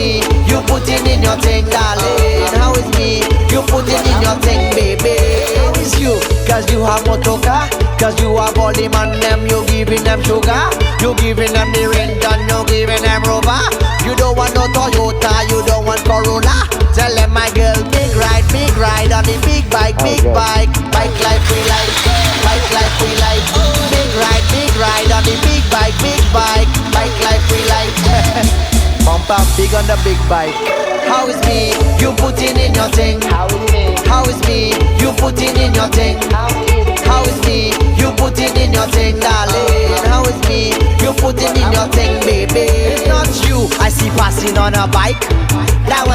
me? You putting in your thing, darling. How is me? You putting in your thing, baby. How is you? Cause you have motoka. Cause you have all the man them. You giving them sugar. You giving them the rent and you giving them Rover. You don't want no Toyota. You don't want Corolla. Tell them my girl, big ride on the big bike, big bike. Bike life we like. Bike life we like. Big ride on the big bike, big bike. Bike life we like. Bump up big on the big bike. How is me? You putting in your thing. How is me? You putting in your thing. How is me? You putting in your thing, darling. How is me? You putting in your thing, baby. It's not you I see passing on a bike. That one